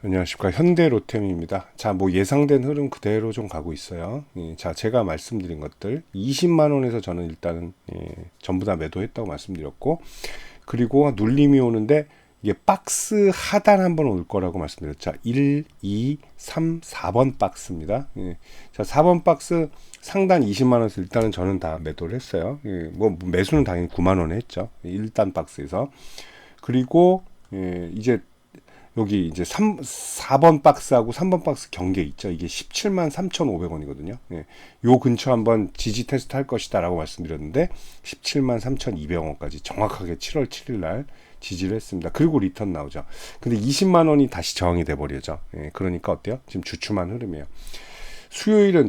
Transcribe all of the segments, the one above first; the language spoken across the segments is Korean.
안녕하십니까. 현대로템입니다. 자, 뭐 예상된 흐름 그대로 좀 가고 있어요. 자, 제가 말씀드린 것들 20만 원에서 저는 일단은 전부 다 매도했다고 말씀드렸고, 그리고 눌림이 오는데 이게 박스 하단 한번 올 거라고 말씀드렸죠. 자, 1, 2, 3, 4번 박스입니다. 자, 4번 박스 상단 20만 원에서 일단은 저는 다 매도를 했어요. 뭐 매수는 당연히 9만 원에 했죠. 1단 박스에서. 그리고 이제 여기 이제 4번 박스하고 3번 박스 경계 있죠. 이게 17만 3,500원이거든요. 요 근처 한번 지지 테스트 할 것이다 라고 말씀드렸는데 17만 3,200원까지 정확하게 7월 7일 날 지지를 했습니다. 그리고 리턴 나오죠. 근데 20만 원이 다시 저항이 돼버리죠. 그러니까 어때요? 지금 주춤한 흐름이에요.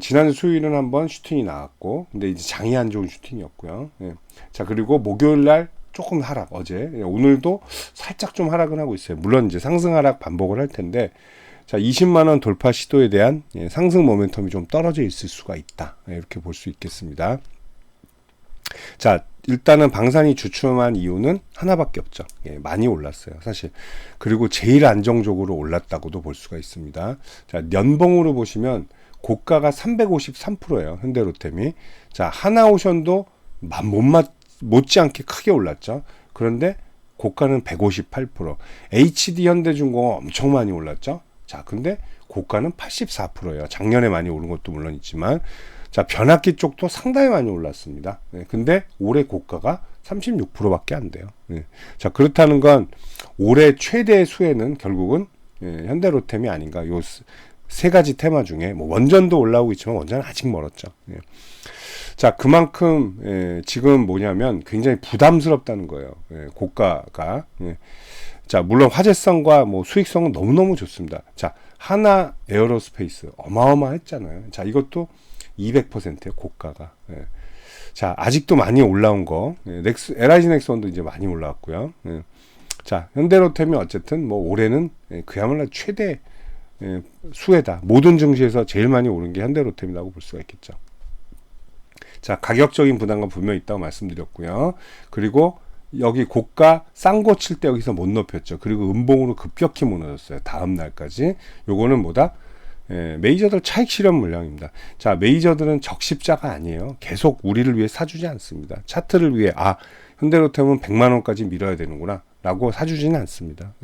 지난 수요일은 한번 슈팅이 나왔고, 근데 이제 장이 안 좋은 슈팅이었고요. 자, 그리고 목요일 날 조금 하락, 어제. 오늘도 살짝 좀 하락은 하고 있어요. 물론 이제 상승 하락 반복을 할 텐데, 자, 20만원 돌파 시도에 대한 상승 모멘텀이 좀 떨어져 있을 수가 있다. 이렇게 볼 수 있겠습니다. 자, 일단은 방산이 주춤한 이유는 하나밖에 없죠. 많이 올랐어요, 사실. 그리고 제일 안정적으로 올랐다고도 볼 수가 있습니다. 자, 연봉으로 보시면 고가가 353%예요, 현대로템이. 자, 하나오션도 못지않게 크게 올랐죠. 그런데 고가는 158%, HD 현대중공업 엄청 많이 올랐죠. 자, 근데 고가는 84%예요. 작년에 많이 오른 것도 물론 있지만, 자, 변압기 쪽도 상당히 많이 올랐습니다. 근데 올해 고가가 36%밖에 안 돼요. 자, 그렇다는 건 올해 최대 수혜는 결국은 현대로템이 아닌가. 요 세 가지 테마 중에 뭐 원전도 올라오고 있지만 원전은 아직 멀었죠. 자, 그만큼 지금 뭐냐면 굉장히 부담스럽다는 거예요. 고가가. 자, 물론 화제성과 뭐 수익성은 너무너무 좋습니다. 자, 하나 에어로스페이스 어마어마했잖아요. 자, 이것도 200%예요, 고가가. 자, 아직도 많이 올라온 거. LIG 넥스원도 이제 많이 올라왔고요. 자, 현대로템이 어쨌든 뭐 올해는 그야말로 최대 수혜다. 모든 증시에서 제일 많이 오른 게 현대로템이라고 볼 수가 있겠죠. 자, 가격적인 부담감 분명히 있다고 말씀드렸고요. 그리고 여기 고가 싼 거 칠 때 여기서 못 높였죠. 그리고 음봉으로 급격히 무너졌어요. 다음 날까지. 요거는 뭐다? 메이저들 차익 실현 물량입니다. 자, 메이저들은 적십자가 아니에요. 계속 우리를 위해 사주지 않습니다. 차트를 위해 현대로템은 100만 원까지 밀어야 되는구나 라고 사주지는 않습니다.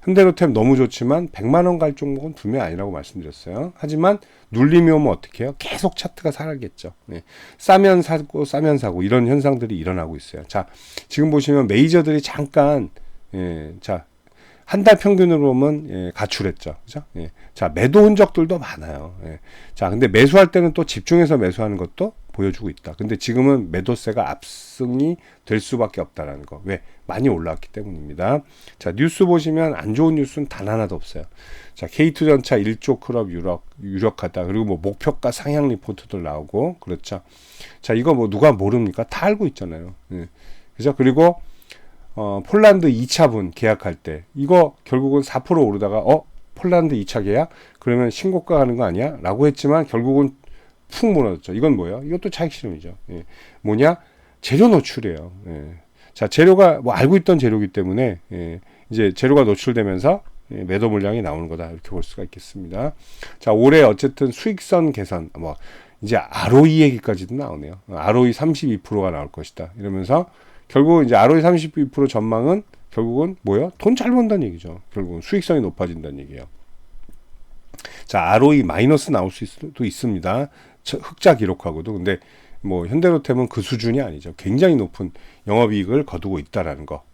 현대로템 너무 좋지만 100만 원 갈 종목은 분명히 아니라고 말씀드렸어요. 하지만 눌림이 오면 어떻게 해요? 계속 차트가 살겠죠. 싸면 사고 이런 현상들이 일어나고 있어요. 자, 지금 보시면 메이저들이 잠깐 자, 한 달 평균으로 보면 가출했죠. 그죠? 자, 매도 흔적들도 많아요. 자, 근데 매수할 때는 또 집중해서 매수하는 것도 보여주고 있다. 근데 지금은 매도세가 압승이 될 수밖에 없다라는 거. 왜? 많이 올라왔기 때문입니다. 자, 뉴스 보시면 안 좋은 뉴스는 단 하나도 없어요. 자, K2전차 1조 클럽 유력하다. 그리고 뭐 목표가 상향 리포트들 나오고 그렇죠. 자, 이거 뭐 누가 모릅니까? 다 알고 있잖아요. 그죠? 그리고 폴란드 2차분 계약할 때 이거 결국은 4% 오르다가 폴란드 2차 계약? 그러면 신고가 가는 거 아니야? 라고 했지만 결국은 푹 무너졌죠. 이건 뭐예요? 이것도 차익 실현이죠. 뭐냐? 재료 노출이에요. 자, 재료가 뭐 알고 있던 재료이기 때문에 이제 재료가 노출되면서 매도 물량이 나오는 거다. 이렇게 볼 수가 있겠습니다. 자, 올해 어쨌든 수익선 개선, 뭐 이제 ROE 얘기까지도 나오네요. ROE 32%가 나올 것이다. 이러면서 결국 이제 ROE 32% 전망은 결국은 뭐예요? 돈 잘 번다는 얘기죠. 결국은 수익성이 높아진다는 얘기예요. 자, ROE 마이너스 나올 수도 있습니다. 흑자 기록하고도. 근데 뭐 현대로템은 그 수준이 아니죠. 굉장히 높은 영업이익을 거두고 있다라는 거.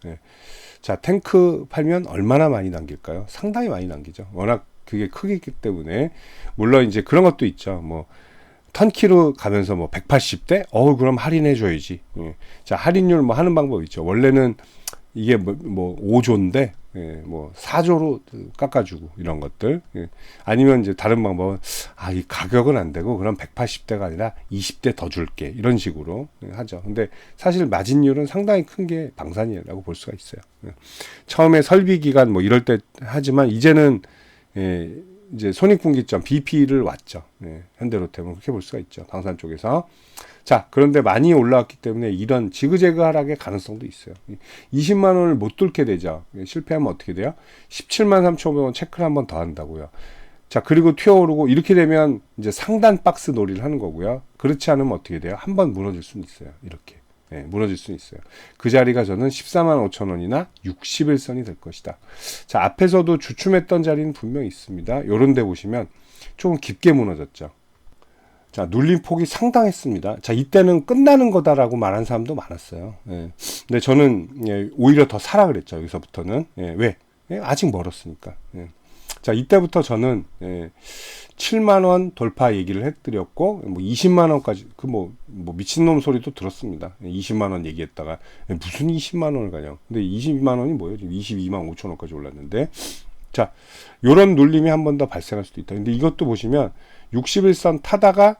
자, 탱크 팔면 얼마나 많이 남길까요? 상당히 많이 남기죠. 워낙 그게 크기 때문에. 물론 이제 그런 것도 있죠. 뭐 턴키로 가면서 뭐 180대? 그럼 할인해 줘야지. 자, 할인율 뭐 하는 방법 있죠. 원래는 이게 뭐 5조인데 뭐 4조로 깎아주고 이런 것들. 아니면 이제 다른 방법은 이 가격은 안 되고 그럼 180대가 아니라 20대 더 줄게 이런 식으로 하죠. 근데 사실 마진율은 상당히 큰 게 방산이라고 볼 수가 있어요. 처음에 설비 기간 뭐 이럴 때 하지만 이제는 이제 손익분기점 BP를 왔죠. 현대로템은 그렇게 볼 수가 있죠. 방산 쪽에서. 자, 그런데 많이 올라왔기 때문에 이런 지그재그 하락의 가능성도 있어요. 20만 원을 못 뚫게 되죠. 실패하면 어떻게 돼요? 17만 3,500원 체크를 한 번 더 한다고요. 자, 그리고 튀어오르고 이렇게 되면 이제 상단 박스 놀이를 하는 거고요. 그렇지 않으면 어떻게 돼요? 한 번 무너질 수는 있어요. 이렇게. 네, 무너질 수는 있어요. 그 자리가 저는 14만 5천 원이나 61선이 될 것이다. 자, 앞에서도 주춤했던 자리는 분명히 있습니다. 요런 데 보시면 조금 깊게 무너졌죠. 자, 눌림폭이 상당했습니다. 자, 이때는 끝나는 거다라고 말한 사람도 많았어요. 예. 근데 저는 오히려 더 사라 그랬죠. 여기서부터는. 왜? 아직 멀었으니까. 자, 이때부터 저는 7만 원 돌파 얘기를 해드렸고, 뭐 20만 원까지 뭐 미친놈 소리도 들었습니다. 20만 원 얘기했다가 무슨 20만 원을 가냐. 근데 20만 원이 뭐예요? 지금 22만 5천 원까지 올랐는데, 자, 요런 눌림이 한 번 더 발생할 수도 있다. 근데 이것도 보시면 61선 타다가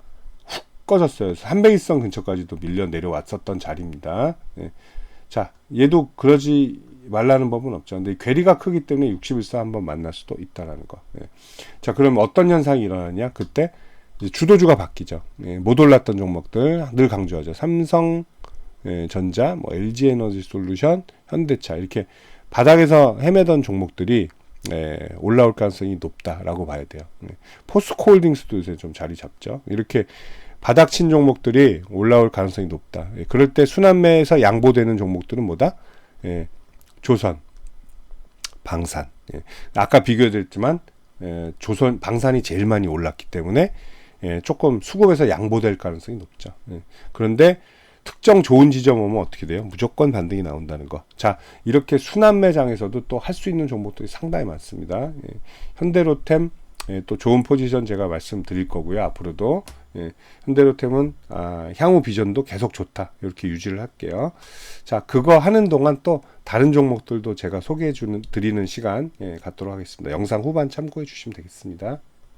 훅 꺼졌어요. 300일선 근처까지도 밀려 내려왔었던 자리입니다. 자, 얘도 그러지 말라는 법은 없죠. 근데 괴리가 크기 때문에 61선 한번 만날 수도 있다라는 거. 자, 그럼 어떤 현상이 일어나냐? 그때 이제 주도주가 바뀌죠. 못 올랐던 종목들 늘 강조하죠. 삼성 전자, 뭐 LG 에너지 솔루션, 현대차 이렇게 바닥에서 헤매던 종목들이 올라올 가능성이 높다라고 봐야 돼요. 포스코홀딩스도 요새 좀 자리 잡죠. 이렇게 바닥 친 종목들이 올라올 가능성이 높다. 그럴 때 순환매에서 양보되는 종목들은 뭐다? 조선, 방산. 아까 비교드렸지만 조선, 방산이 제일 많이 올랐기 때문에 조금 수급에서 양보될 가능성이 높죠. 그런데 특정 좋은 지점 오면 어떻게 돼요? 무조건 반등이 나온다는 거. 자, 이렇게 순환매장에서도 또 할 수 있는 종목들이 상당히 많습니다. 현대로템 또 좋은 포지션 제가 말씀드릴 거고요. 앞으로도 현대로템은 향후 비전도 계속 좋다. 이렇게 유지를 할게요. 자, 그거 하는 동안 또 다른 종목들도 제가 소개해 드리는 시간 갖도록 하겠습니다. 영상 후반 참고해 주시면 되겠습니다.